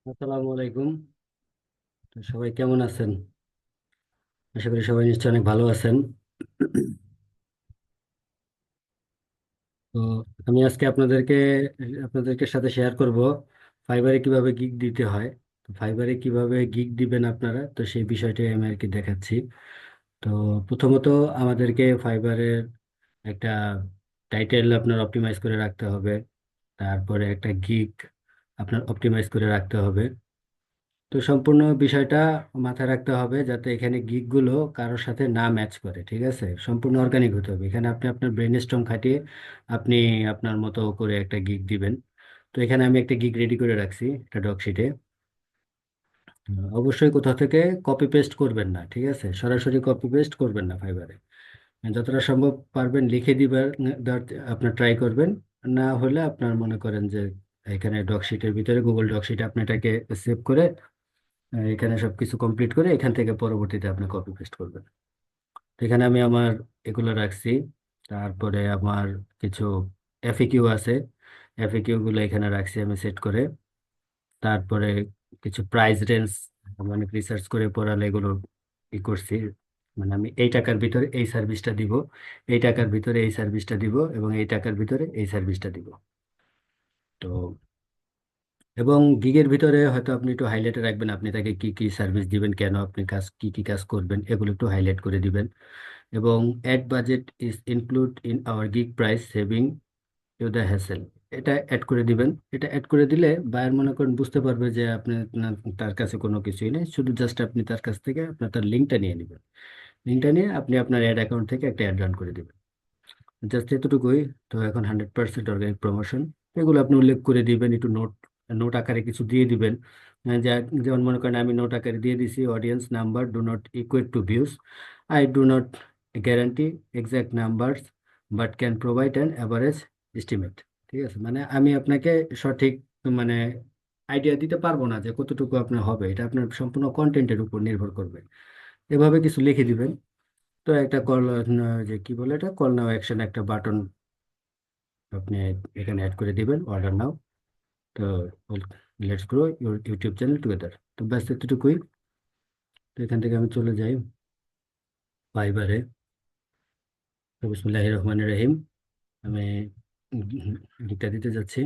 আসসালামু আলাইকুম। তো সবাই কেমন আছেন? আশা করি সবাই নিশ্চয়ই অনেক ভালো আছেন। তো আমি আজকে আপনাদেরকে সাথে শেয়ার করব ফাইবারে কিভাবে গিগ দিতে হয়। তো ফাইবারে কিভাবে গিগ দিবেন আপনারা, তো সেই বিষয়টাই আমি আর কি দেখাচ্ছি। তো প্রথমত আমাদেরকে ফাইবারের একটা টাইটেল আপনার অপটিমাইজ করে রাখতে হবে। তারপরে একটা গিগ আপনার অপটিমাইজ করে রাখতে হবে। তো সম্পূর্ণ বিষয়টা মাথায় রাখতে হবে যাতে এখানে গিগ গুলো কারোর সাথে না ম্যাচ করে, ঠিক আছে? সম্পূর্ণ অর্গানিক হতে হবে। এখানে আপনি আপনার ব্রেন স্ট্রম খাটিয়ে আপনি আপনার মতো করে একটা গিগ দিবেন। তো এখানে আমি একটা গিগ রেডি করে রাখছি একটা ডকশিটে। অবশ্যই কোথাও থেকে কপি পেস্ট করবেন না, ঠিক আছে? সরাসরি কপি পেস্ট করবেন না ফাইবারে। যতটা সম্ভব পারবেন লিখে দিবেন, আপনার ট্রাই করবেন। না হলে আপনার মনে করেন যে এখানে ডকশিটের ভিতরে গুগল ডকশিটে আপনি এটাকে সেভ করে এখানে সবকিছু কমপ্লিট করে এখান থেকে পরবর্তীতে আপনি কপি পেস্ট করবেন। তো এখানে আমি আমার এগুলো রাখছি। তারপরে আমার কিছু এফএকিউ আছে, এফএকিউ গুলো এখানে রাখছি আমি সেট করে। তারপরে কিছু প্রাইস রেঞ্জ মানে রিসার্চ করে পড়ালে এগুলো ই করছি। মানে আমি এই টাকার ভিতরে এই সার্ভিসটা দিব, এই টাকার ভিতরে এই সার্ভিসটা দিব, এবং এই টাকার ভিতরে এই সার্ভিসটা দিব। তো এবং গিগের ভিতরে হয়তো আপনি একটু হাইলাইটে রাখবেন আপনি তাকে কি কি সার্ভিস দিবেন, কেন আপনি কাজ কি কি কাজ করবেন, এগুলো একটু হাইলাইট করে দিবেন। এবং add budget is include in our gig price saving you the hassle, এটা অ্যাড করে দিবেন। এটা অ্যাড করে দিলে বায়ার মনে করেন বুঝতে পারবে যে আপনি তার কাছে কোনো কিছুই নেই, শুধু জাস্ট আপনি তার কাছ থেকে আপনার তার লিঙ্কটা নিয়ে নেবেন। লিঙ্কটা নিয়ে আপনি আপনার অ্যাড অ্যাকাউন্ট থেকে একটা অ্যাড রান করে দিবেন। জাস্ট এতটুকুই। তো এখন 100% অর্গানিক প্রমোশন, এগুলো আপনি উল্লেখ করে দিবেন, একটু নোট নোট আকারে কিছু দিয়ে দিবেন। যেমন মনে করেন আমি নোট আকারে দিয়ে দিছি, audience number do not equate to views, I do not guarantee exact numbers but can provide an average estimate. ঠিক আছে, মানে আমি আপনাকে সঠিক মানে আইডিয়া দিতে পারবো না যে কতটুকু আপনার হবে, এটা আপনার সম্পূর্ণ কন্টেন্টের উপর নির্ভর করবে। এভাবে কিছু লিখে দিবেন। তো একটা কল, যে কি বলে এটা, কল নাও অ্যাকশন একটা বাটন আপনি এখানে অ্যাড করে দিবেন, অর্ডার নাও। তো let's grow your YouTube channel together. তো ব্যাস এতটুকুই। তো এখান থেকে আমি চলে যাই ফাইবারে। তো বিসমিল্লাহির রহমানির রহিম। আমি গিকটা দিতে যাচ্ছি।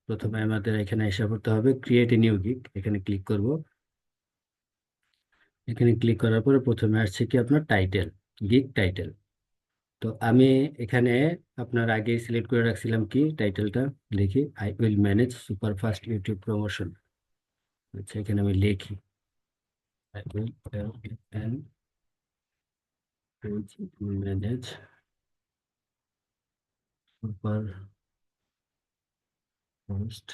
প্রথমে আমাদের এখানে এসে পড়তে হবে ক্রিয়েট এ নিউ গিগ, এখানে ক্লিক করব। এখানে ক্লিক করার পরে প্রথমে আসছে কি আপনার টাইটেল, গিগ টাইটেল। তো আমি এখানে আপনার আগে সিলেক্ট করে রাখছিলাম কি টাইটেলটা, দেখি I will manage superfast YouTube promotion. আচ্ছা, এখানে আমি লিখি I will help and manage super fast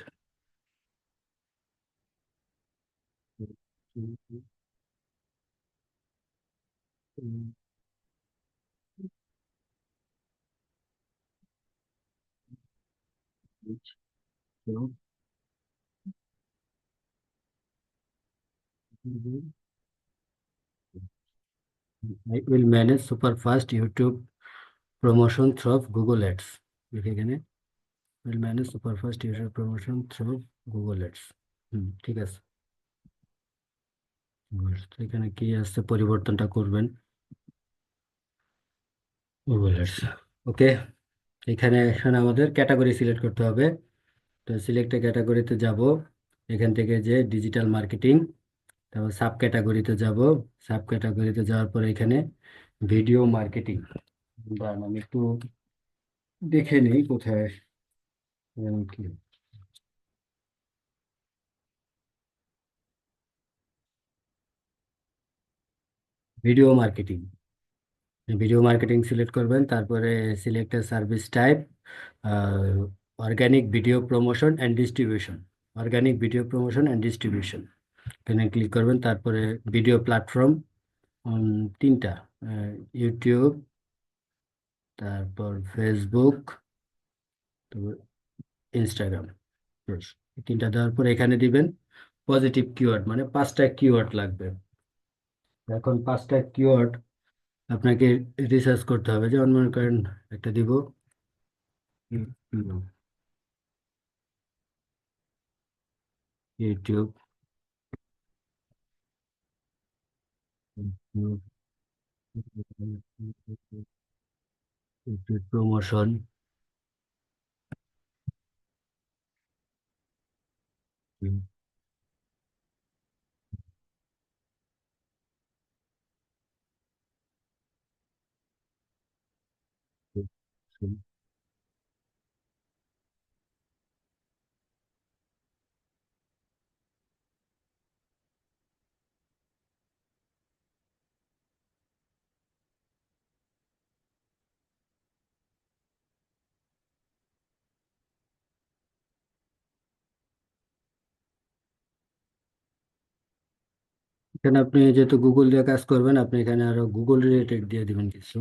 I will manage super fast YouTube promotion through Google Ads. দেখে এখানে will manage super fast YouTube promotion through Google Ads। ঠিক আছে। তো এখানে কি আছে পরিবর্তনটা করবেন, Google Ads। ওকে। এখানে এখন আমাদের ক্যাটাগরি সিলেক্ট করতে হবে। তো সিলেক্ট ক্যাটাগরিতে যাব, এখান থেকে যে ডিজিটাল মার্কেটিং, তারপর সাব ক্যাটাগরিতে যাব। সাব ক্যাটাগরিতে যাওয়ার পরে এখানে ভিডিও মার্কেটিং। দাঁড়ান আমি একটু দেখে নিই কোথায় কি video marketing. Video marketing select করবেন, তারপরে select service type, organic video promotion and distribution. Organic video promotion and distribution এখানে ক্লিক করবেন। তারপরে ভিডিও প্ল্যাটফর্ম তিনটা, ইউটিউব, তারপর ফেসবুক, তারপর ইনস্টাগ্রাম। বেশ, এই তিনটা দেওয়ার পর এখানে দিবেন পজিটিভ কিওয়ার্ড, মানে 5টা কিওয়ার্ড লাগবে। এখন 5টা কিওয়ার্ড আপনাকে রিসার্চ করতে হবে। যেমন মনে করেন একটা দিব ইউটিউব, প্রমোশন। এখানে আপনি যেহেতু গুগল দিয়ে কাজ করবেন, আপনি এখানে আরো গুগল রিলেটেড দিয়ে দিবেন কিছু।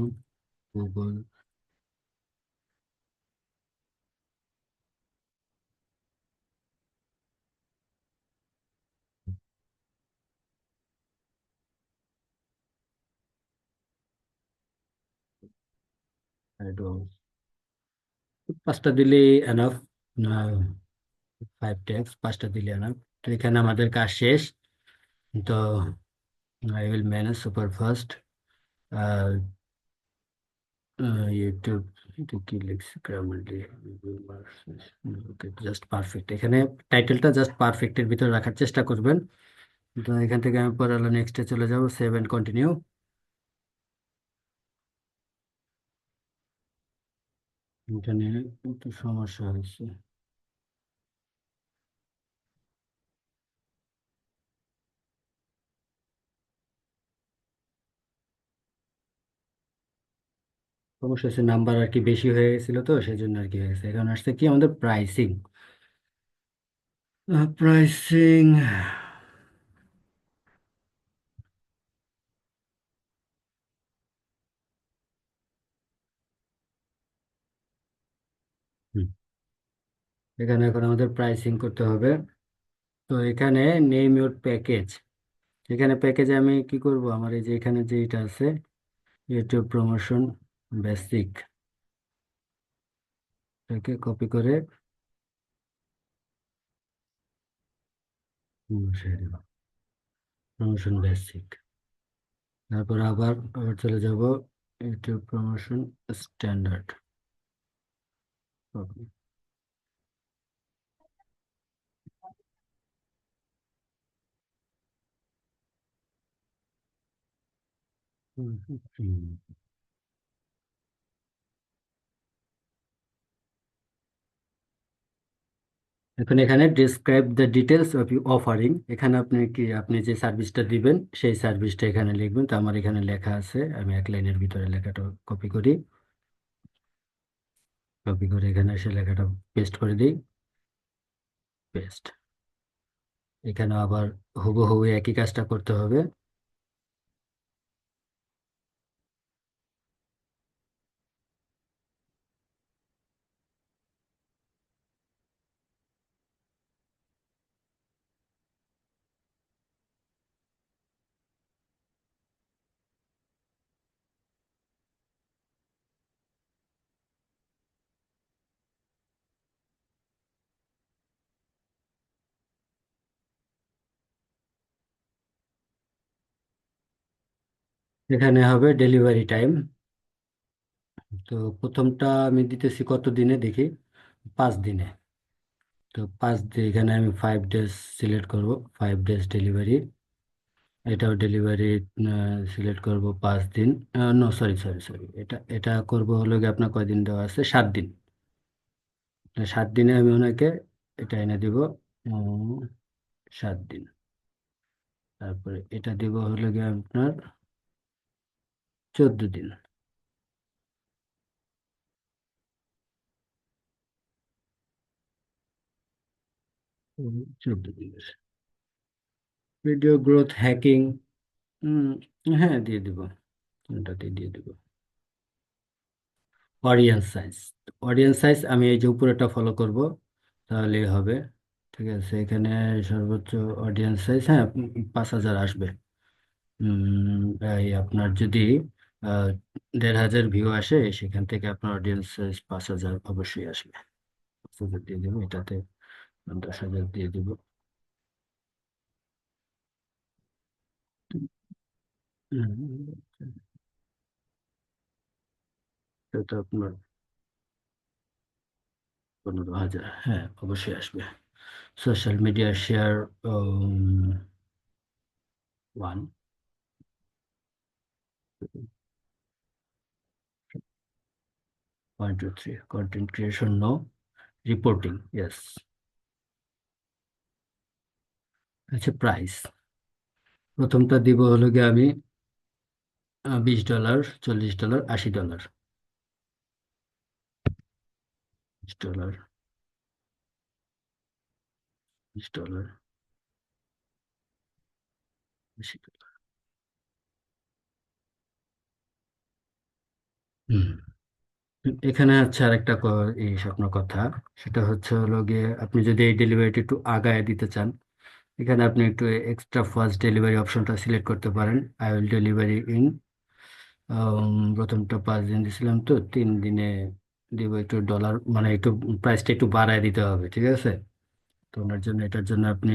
গুগল অ্যাডভান্স, 5টা দিলেই এনাফ। 5 ট্যাক্স 5টা দিলে এনাফ। তো এখানে আমাদের কাজ শেষ। তো I will manage super fast. YouTube, এটা কি লিখছে গ্রামারলি, ওকে জাস্ট পারফেক্ট। এখানে টাইটেলটা জাস্ট পারফেক্টের ভিতরে রাখার চেষ্টা করবেন। তো এখান থেকে আমি পরে হলো নেক্সটে চলে যাব, সেভ এন্ড কন্টিনিউ। এখানে একটু সমস্যা হয়েছে। সমস্যা হচ্ছে নাম্বার আর কি বেশি হয়ে গেছিল, তো সেই জন্য আর কি হয়ে গেছে। এখন আসছে কি আমাদের প্রাইসিং। প্রাইসিং, এখানে এখন আমাদের প্রাইসিং করতে হবে। তো এখানে নেম ইউর প্যাকেজ। এখানে প্যাকেজে আমি কি করব, আমার এই যে এখানে যে এটা আছে ইউটিউব প্রমোশন বেসিক, এটাকে কপি করে প্রমোশন বেসিক, তারপর আবার আবার চলে যাব ইউটিউব প্রমোশন স্ট্যান্ডার্ড। এখন এখানে describe the details of you offering, এখানে আপনি কি আপনি যে সার্ভিসটা দিবেন সেই সার্ভিসটা এখানে লিখবেন। তো আমার এখানে লেখা আছে, আমি এক লাইনের ভিতরে লেখাটা কপি করি। কপি করে এখানে এসে লেখাটা পেস্ট করে দিই। পেস্ট। এখানে আবার হুবহু একই কাজটা করতে হবে। এখানে হবে ডেলিভারি টাইম। তো প্রথমটা আমি দিতেছি কত দিনে দেখি, 5 দিনে। তো 5 দিন, এখানে আমি 5 ডেজ সিলেক্ট করব, 5 ডেজ ডেলিভারি। এটাও ডেলিভারি সিলেক্ট করব 5 দিন। নো, সরি সরি সরি, এটা এটা করব হলো গিয়ে আপনার কয়দিন দেওয়া আছে, 7 দিন। 7 দিনে আমি ওনাকে এটা এনে দিব। 7 দিন। তারপরে এটা দিব হলো গিয়ে আপনার 14 দিন। 14 দিনের ভিডিও গ্রোথ হ্যাকিং। হ্যাঁ, দিয়ে দিব, ওটাতে দিয়ে দিব। অডিয়েন্স সাইজ, অডিয়েন্স সাইজ আমি এই যে উপরেটা ফলো করব, তাহলেই হবে। ঠিক আছে, এখানে সর্বোচ্চ অডিয়েন্স সাইজ, হ্যাঁ, 5,000 আসবে। এই আপনার যদি আহ, 1,500 ভিউ আসে, সেখান থেকে আপনার অডিয়েন্স সাইজ 5,000 অবশ্যই আসবে। 5,000 দিয়ে দেবো এটাতে, 10,000 দিয়ে দেবো। হুম, এটা আপনার 15,000, হ্যাঁ অবশ্যই আসবে। Social media share, 1, 1, 2, 3, content creation no, reporting yes. আচ্ছা, প্রাইস প্রথমটা দিব হলো গিয়ে আমি $20, $40, $80, $20, $20, $80। হুম। এখানে হচ্ছে আরেকটা এই স্বপ্ন কথা, সেটা হচ্ছে হলো গিয়ে আপনি যদি এই ডেলিভারিটি একটু আগায় দিতে চান, এখানে আপনি একটু এক্সট্রা ফাস্ট ডেলিভারি অপশনটা সিলেক্ট করতে পারেন। আই উইল ডেলিভারি ইন, প্রথমটা 5 দিন দিছিলাম তো 3 দিনে দিব, একটু ডলার মানে একটু প্রাইসটা একটু বাড়ায় দিতে হবে, ঠিক আছে? তো ওনার জন্য এটার জন্য আপনি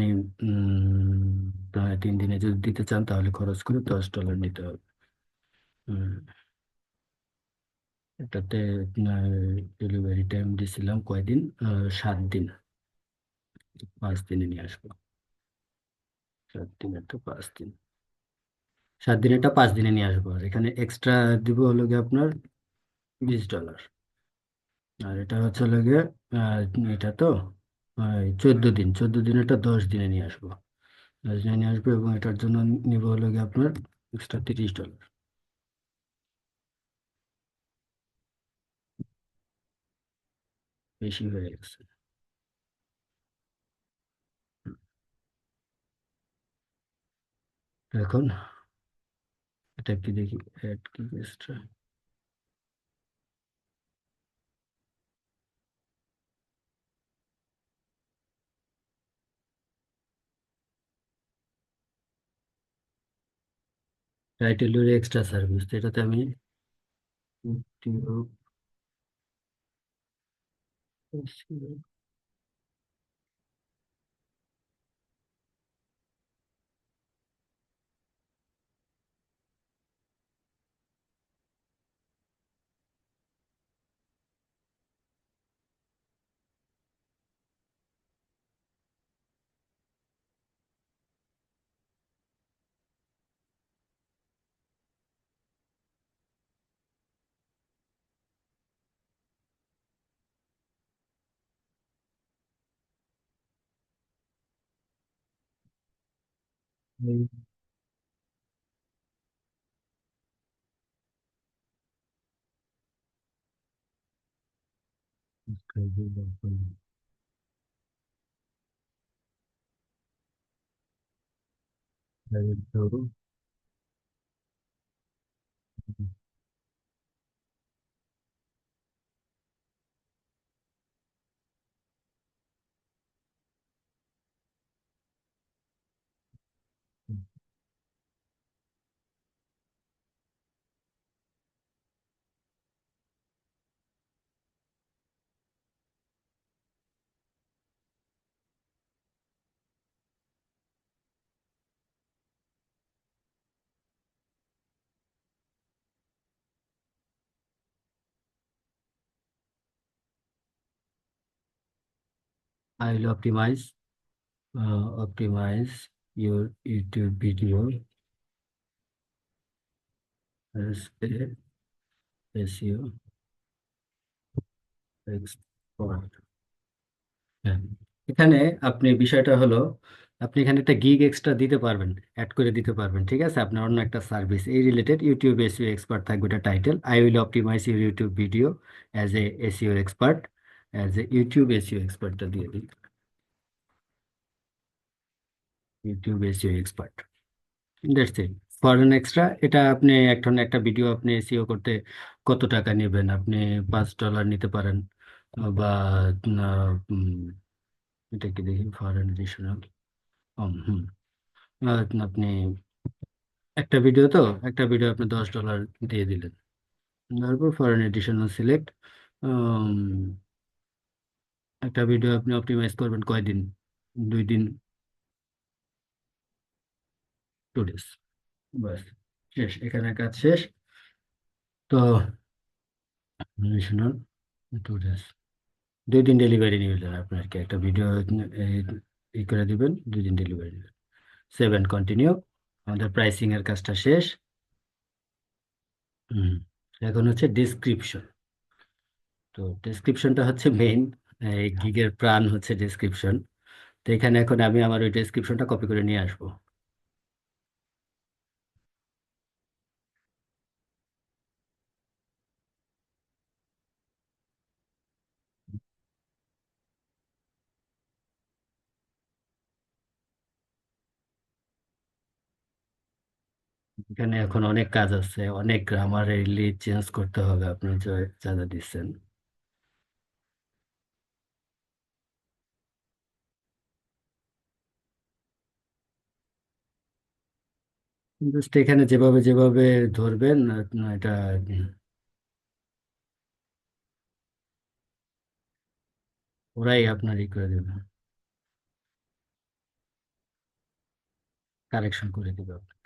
3 দিনে যদি দিতে চান তাহলে খরচ করে $10 নিতে হবে। হুম, এটাতে আপনার ডেলিভারি টাইম দিছিলাম কয়দিন, 7 দিন। 5 দিনে নিয়ে আসবো। 7 দিনেরটা 5 দিন, 7 দিনেরটা 5 দিনে নিয়ে আসবো। আর এখানে এক্সট্রা দিব হলো গিয়ে আপনার $20। আর এটা হচ্ছে হলো গিয়ে আহ, এটা তো 14 দিন, 14 দিনেরটা 10 দিনে নিয়ে আসবো। 10 দিনে নিয়ে আসবো এবং এটার জন্য নিব হলো গিয়ে আপনার এক্সট্রা $30। বেশি হয়ে গেছে। এখন এটা কি দেখি, অ্যাড কি এক্সট্রা, টাইটেলের এক্সট্রা সার্ভিস, এটাতে আমি I will optimize your YouTube video as a SEO expert। হ্যাঁ, এখানে আপনি বিষয়টা হলো আপনি এখানে একটা গিগ এক্সট্রা দিতে পারবেন, অ্যাড করে দিতে পারবেন, ঠিক আছে? আপনার অন্য একটা সার্ভিস এই রিলেটেড ইউটিউব এসইও এক্সপার্ট থাকবে, এটা title. I will optimise your YouTube video as a SEO expert, as a YouTube SEO এক্সপার্টটা দিয়ে দিই। YouTube SEO expert, that's it. Foreign extra, এটা আপনি একটা ভিডিও আপনি এসইও করতে কত টাকা নেবেন, আপনি $5 নিতে পারেন, বা উম, এটা কি দেখি, ফরেন এডিশনাল, হুম, আপনি একটা ভিডিও আপনি $10 দিয়ে দিলেন। তারপর ফরেন এডিশনাল সিলেক্ট, একটা ভিডিও আপনি অপটিমাইজ করবেন কয়দিন, 2 দিন, 2 ডেজ, বাস। শেষ, এখানে কাজ শেষ। তো শুনুন, একটু just 2 দিন ডেলিভারি নেবেন আপনার কি একটা ভিডিও ই করে দিবেন, 2 দিন ডেলিভারি নেবেন। 7 কন্টিনিউ। আমাদের প্রাইসিং এর কাজটা শেষ। হুম। এখন হচ্ছে ডিসক্রিপশন। তো ডেসক্রিপশনটা হচ্ছে মেইন, এই গিগের প্রাণ হচ্ছে ডেসক্রিপশন। তো এখানে এখন আমি আমার ওই ডেসক্রিপশনটা কপি করে নিয়ে আসবো। এখানে এখন অনেক কাজ আছে, অনেক গ্রামার চেঞ্জ করতে হবে আপনি যা যা যা দিচ্ছেন। জাস্ট এখানে যেভাবে যেভাবে ধরবেন এটা ওরাই আপনার ই করে দেবে, কারেকশন করে দেবে আপনাকে।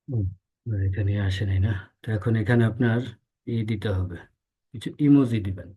হুম, এখানে আসে নাই না। তো এখন এখানে আপনার দিতে হবে, কিছু ইমোজি দিবেন।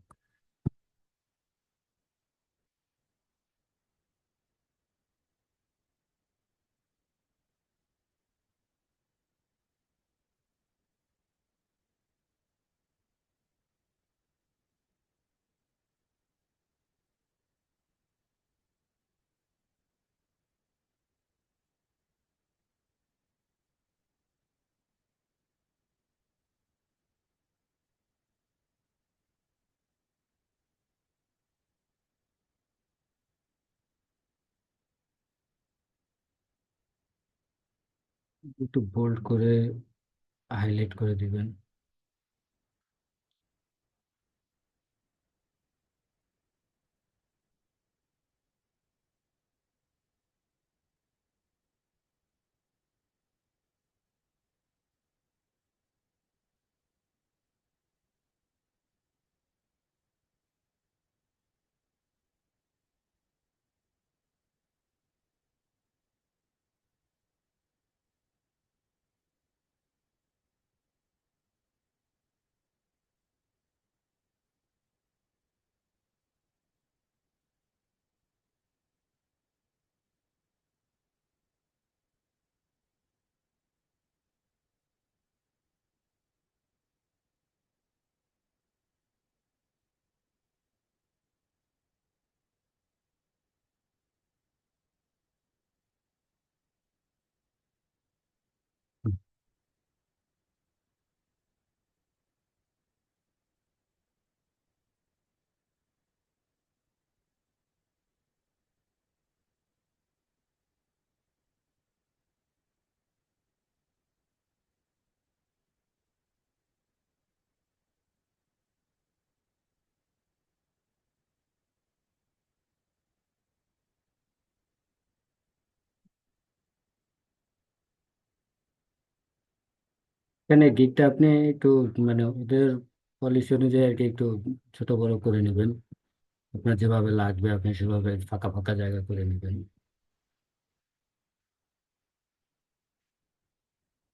একটু বোল্ড করে হাইলাইট করে দিবেন। এখানে গিকটা আপনি একটু মানে ওদের পলিসি অনুযায়ী আর কি একটু ছোট বড় করে নেবেন। আপনার যেভাবে লাগবে আপনি সেভাবে ফাঁকা ফাঁকা জায়গা করে নেবেন,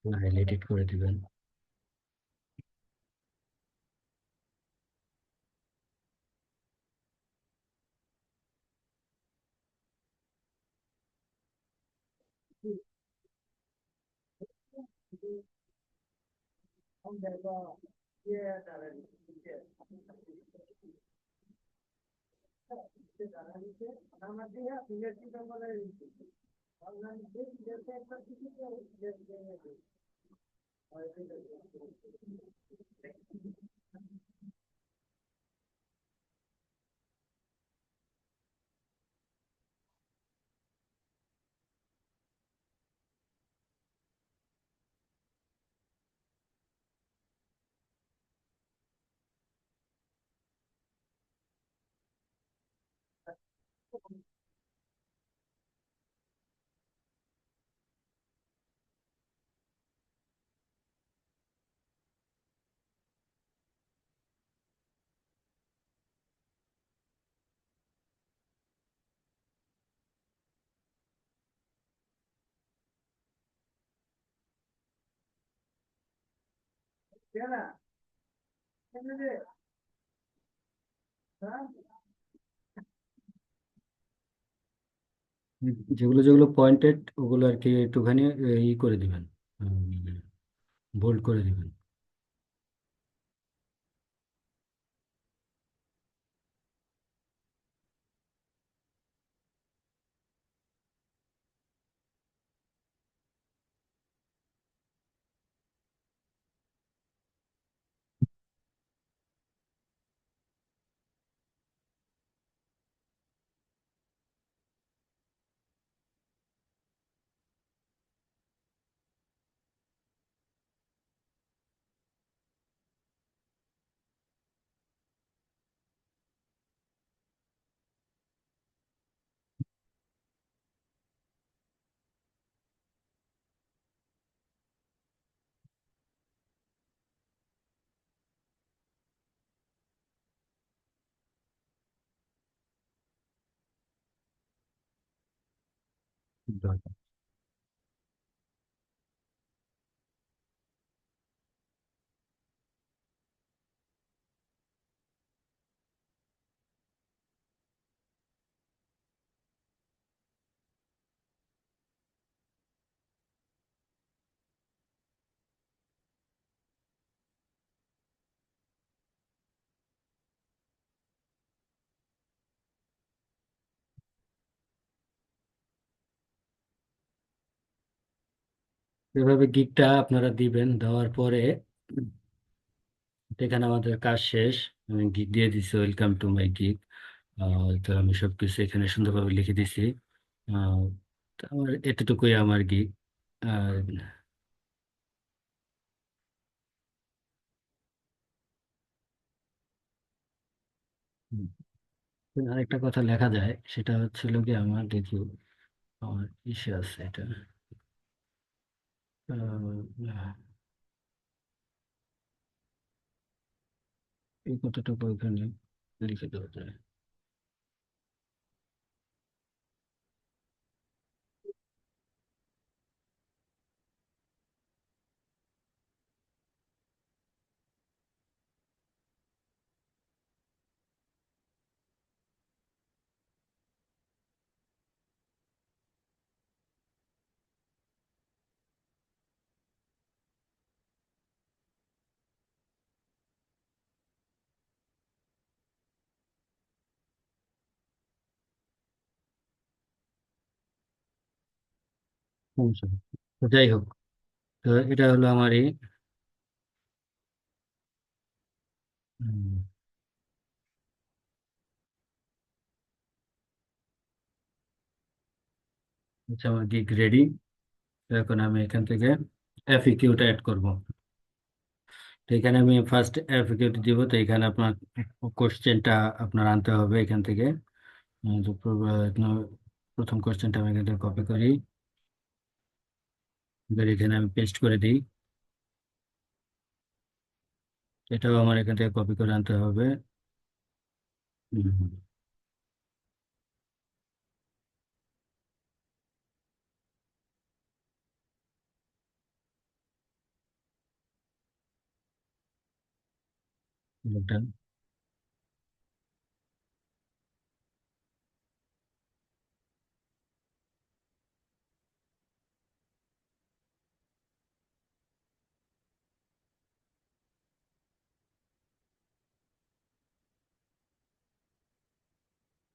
হাইলাইটেড করে দিবেন। যেগুলো যেগুলো পয়েন্টেড ওগুলো আর কি একটুখানি ই করে দিবেন, বোল্ড করে দিবেন। এভাবে গিগটা আপনারা দিবেন, দেওয়ার পরে এখানে আমাদের কাজ শেষ। আমি গিগ দিয়ে দিছি, ওয়েলকাম টু মাই গিগ। তো আমি সবকিছু এখানে সুন্দরভাবে লিখে দিছি। আহ, তো আমার এতটুকুই আমার গিগ। আর আরেকটা কথা লেখা যায়, সেটা হচ্ছিল কি, আমার দেখি আমার ইসে আছে এটা। আহ, এই কতটুকু এখানে লিখে দেওয়া যায়। সমস্যা নেই। তো যাই হোক, তো এটা হলো আমার এই উম, হচ্ছে আমার গিগ রেডি। এখন আমি এখান থেকে এফএকিউটা অ্যাড করব। তো এখানে আমি ফার্স্ট এফএকিউটি দিব। তো এখানে আপনার কোশ্চেনটা আপনার আনতে হবে এখান থেকে। তো প্রথম কোশ্চেনটা আমি এখান থেকে কপি করি, এবার এখানে আমি পেস্ট করে দিই। এটাও আমার এখান থেকে কপি করে আনতে হবে। হুম, এটা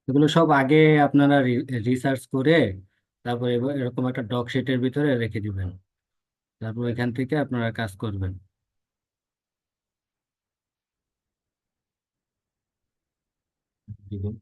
এগুলো সব আগে আপনারা রিসার্চ করে তারপরে এরকম একটা ডক শিটের ভিতরে রেখে দিবেন। তারপর এখান থেকে আপনারা কাজ করবেন। দিবেন।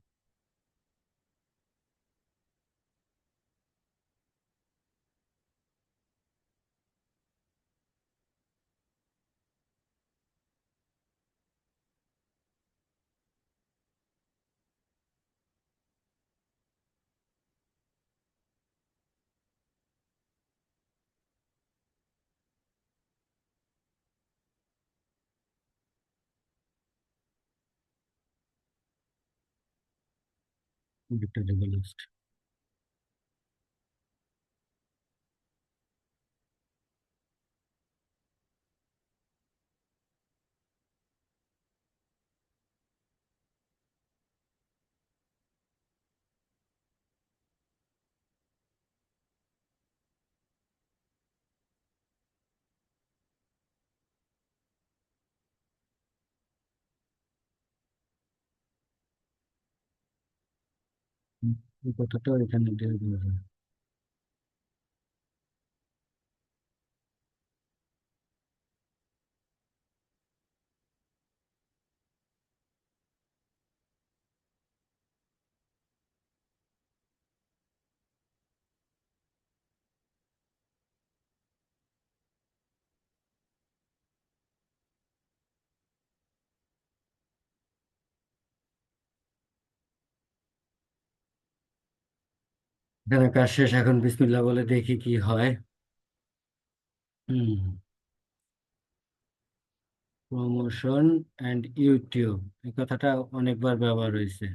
একটা রিভেল এই কথাটা এখানে দিয়ে দিতে হবে। এখানে কাজ শেষ, এখন বিসমিল্লাহ বলে দেখি কি হয়। হুম। প্রমোশন অ্যান্ড ইউটিউব, এই কথাটা অনেকবার ব্যবহার হয়েছে।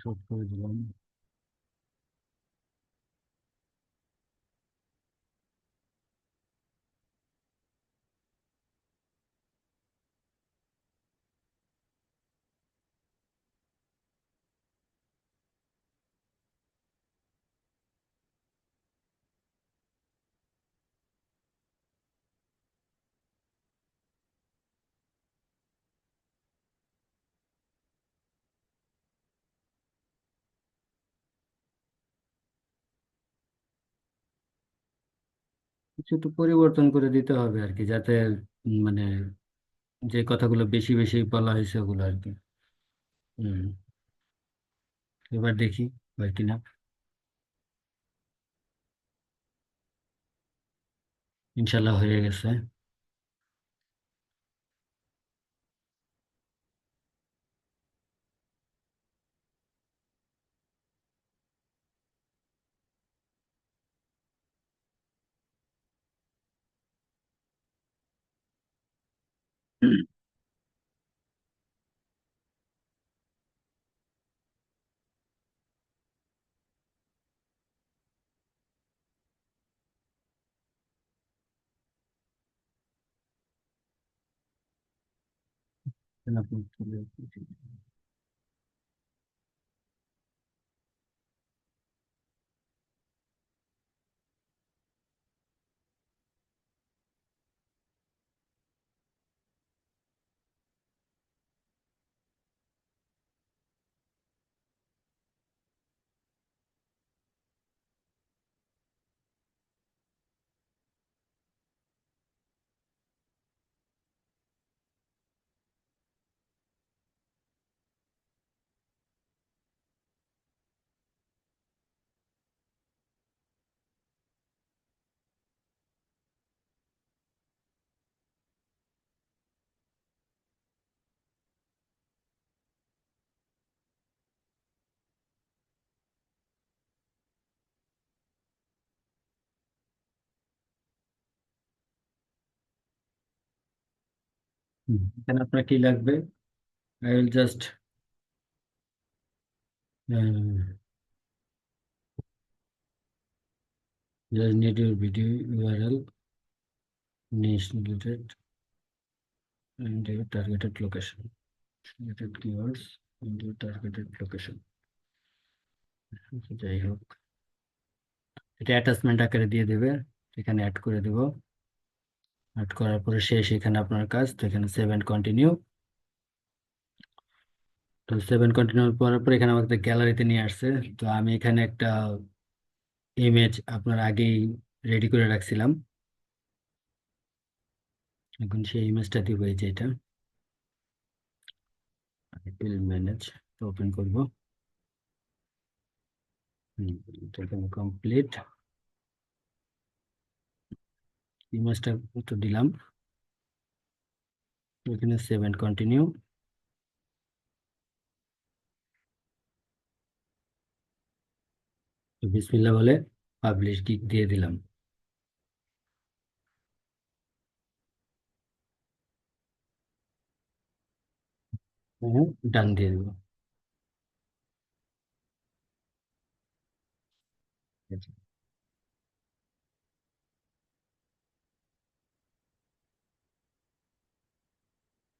শর্ট করে দিলাম। কিছু একটু পরিবর্তন করে দিতে হবে আর কি, যাতে মানে যে কথাগুলো বেশি বেশি বলা হয়েছে ওগুলো আর কি। হুম। এবার দেখি হয় কিনা। ইনশাল্লাহ হয়ে গেছে। এখানে আপনার কি লাগবে? I will just just need your video URL, niche related, and your targeted location. Targeted keywords and your targeted location. যাই হোক, এটা অ্যাটাচমেন্ট আকারে দিয়ে দেবে, এখানে অ্যাড করে দেব। অ্যাড করার পরে শেষ এখানে আপনার কাজ, তো এখানে সেভ এন্ড কন্টিনিউ। তো সেভ এন্ড কন্টিনিউ করার পর এখানে আমাদের গ্যালারিতে নিয়ে আসছে। তো আমি এখানে একটা ইমেজ আপনার আগেই রেডি করে রাখছিলাম, এখন সেই ইমেজটা দিব, এই যে এটা ম্যানেজ ওপেন করব। এটা এখানে কমপ্লিট, ইমেজটা তো দিলাম, এখানে সেভ এন্ড কন্টিনিউ। বিসমিল্লাহ বলে পাবলিশ গিগ দিয়ে দিলাম। হ্যাঁ, ডান দিয়ে দেবো।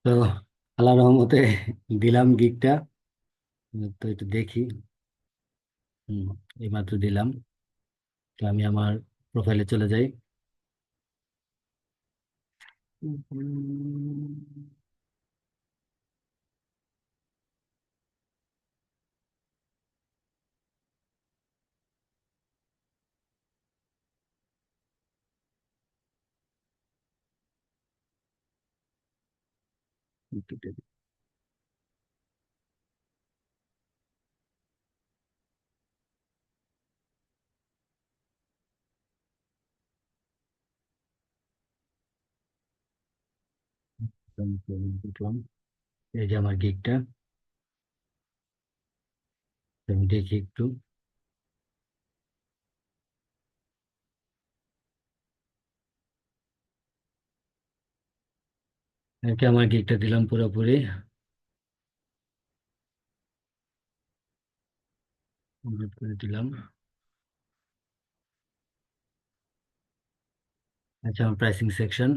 তো আল্লাহ রহমতে দিলাম গিগটা। তো একটু দেখি। হম, এইমাত্র দিলাম। তো আমি আমার প্রোফাইলে চলে যাই। উম, দেখলাম, এই যে আমার গিগটা, আমি দেখি একটু। একে আমার গিগটা দিলাম পুরোপুরি, কমপ্লিট করে দিলাম। আচ্ছা, আমার প্রাইসিং সেকশন।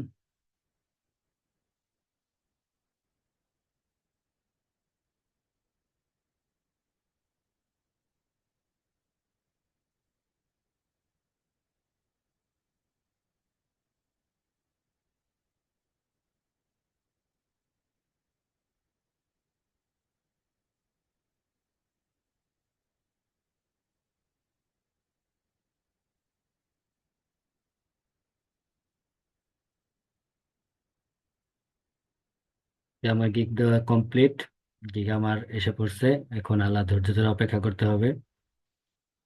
আমার গিগ দেওয়া কমপ্লিট, গিগ আমার এসে পড়ছে। এখন আল্লাহ ধৈর্য ধরে অপেক্ষা করতে হবে।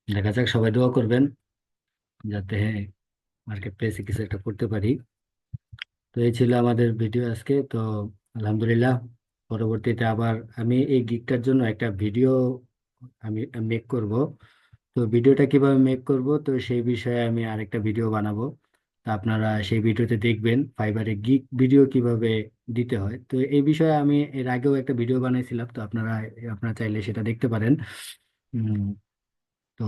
দেখা যাক, সবাই দোয়া করবেন যাতে মার্কেট প্লেসে কিছু একটা করতে পারি। তো এই ছিল আমাদের ভিডিও আজকে। তো আলহামদুলিল্লাহ, পরবর্তীতে আবার আমি এই গিগটার জন্য একটা ভিডিও আমি মেক করব। তো ভিডিওটা কিভাবে মেক করব, তো সেই বিষয়ে আমি আরেকটা ভিডিও বানাবো। তো আপনারা সেই ভিডিওতে দেখবেন ফাইবারে গিগ ভিডিও কিভাবে দিতে হয়। তো এই বিষয়ে আমি এর আগেও একটা ভিডিও বানাইছিলাম, তো আপনারা আপনারা চাইলে সেটা দেখতে পারেন। উম, তো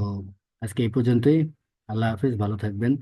আজকে এই পর্যন্তই। আল্লাহ হাফিজ, ভালো থাকবেন।